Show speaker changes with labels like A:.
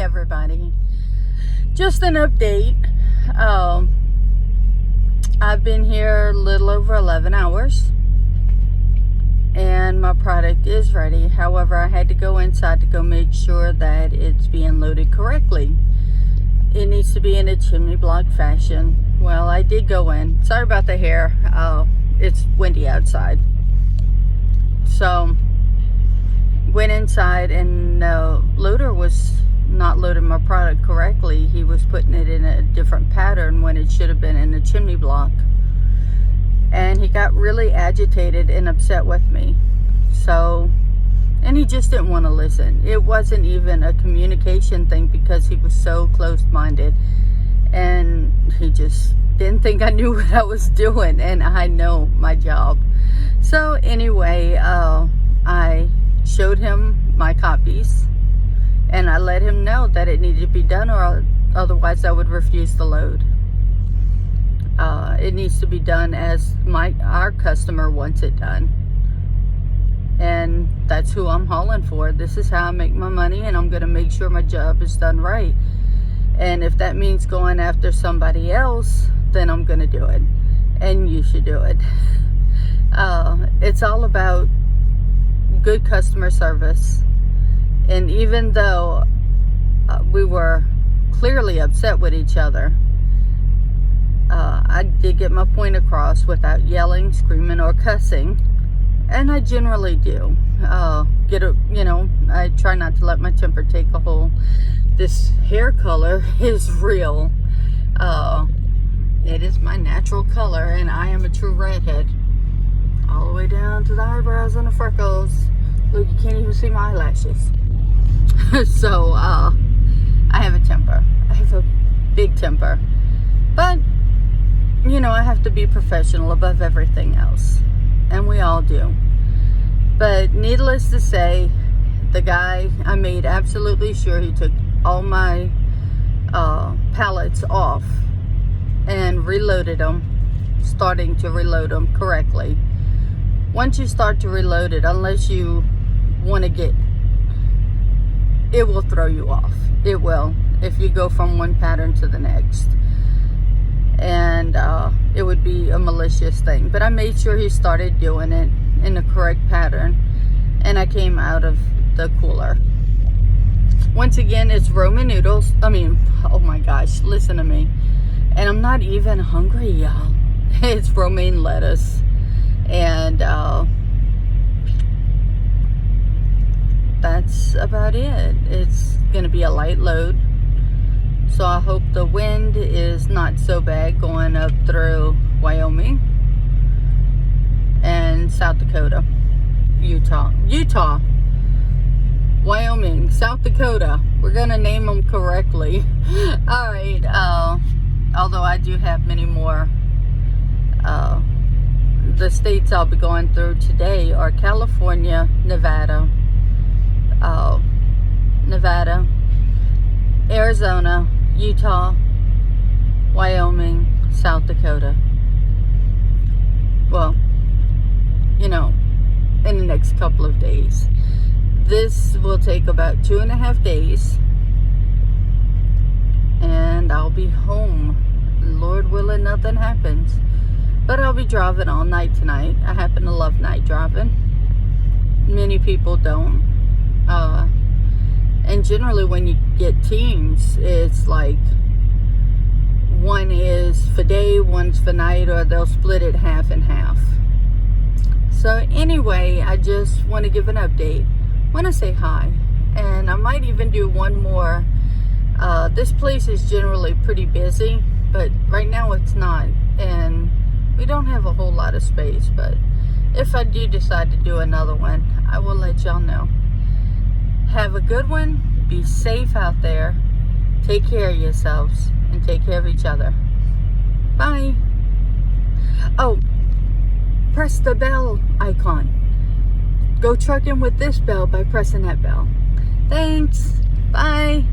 A: everybody. Just an update. I've been here a little over 11 hours and my product is ready. However, I had to go inside to go make sure that it's being loaded correctly. It needs to be in a chimney block fashion. Well, I did go in. Sorry about the hair. It's windy outside. So went inside and the loader was not loading my product correctly. He was putting it in a different pattern when it should have been in a chimney block, and he got really agitated and upset with me. So, and he just didn't want to listen. It wasn't even a communication thing because he was so close-minded, and he just didn't think I knew what I was doing, and I know my job. So anyway, I showed him my copies and I let him know that it needed to be done, or otherwise I would refuse the load. It needs to be done as our customer wants it done, and that's who I'm hauling for. This is how I make my money, and I'm going to make sure my job is done right. And if that means going after somebody else, then I'm going to do it, and you should do it. It's all about good customer service. And even though we were clearly upset with each other, I did get my point across without yelling, screaming, or cussing. And I generally do. I try not to let my temper take a hold. This hair color is real. It is my natural color, and I am a true redhead. All the way down to the eyebrows and the freckles. Look, you can't even see my eyelashes. So, I have a temper. I have a big temper. But, I have to be professional above everything else. And we all do. But needless to say, the guy, I made absolutely sure he took all my pallets off and reloaded them, starting to reload them correctly. Once you start to reload it, unless you want to it will throw you off. It will, if you go from one pattern to the next. And it would be a malicious thing. But I made sure he started doing it in the correct pattern, and I came out of the cooler. Once again, it's Roman noodles. Oh my gosh, listen to me. And I'm not even hungry, y'all. It's romaine lettuce. And that's about it. It's gonna be a light load, so I hope the wind is not so bad going up through Wyoming and South Dakota, Utah, Wyoming, South Dakota. We're gonna name them correctly. All right. Although I do have many more. The states I'll be going through today are California, Nevada, Arizona, Utah, Wyoming, South Dakota. Well, in the next couple of days. This will take about 2.5 days, and I'll be home. Lord willing, nothing happens. But I'll be driving all night tonight. I happen to love night driving. Many people don't. And generally when you get teams, it's like one is for day, one's for night, or they'll split it half and half. So anyway, I just want to give an update. Want to say hi. And I might even do one more. This place is generally pretty busy, but right now it's not. And we don't have a whole lot of space, but if I do decide to do another one, I will let y'all know. Have a good one. Be safe out there. Take care of yourselves and take care of each other. Bye. Oh, press the bell icon. Go trucking with this bell by pressing that bell. Thanks. Bye.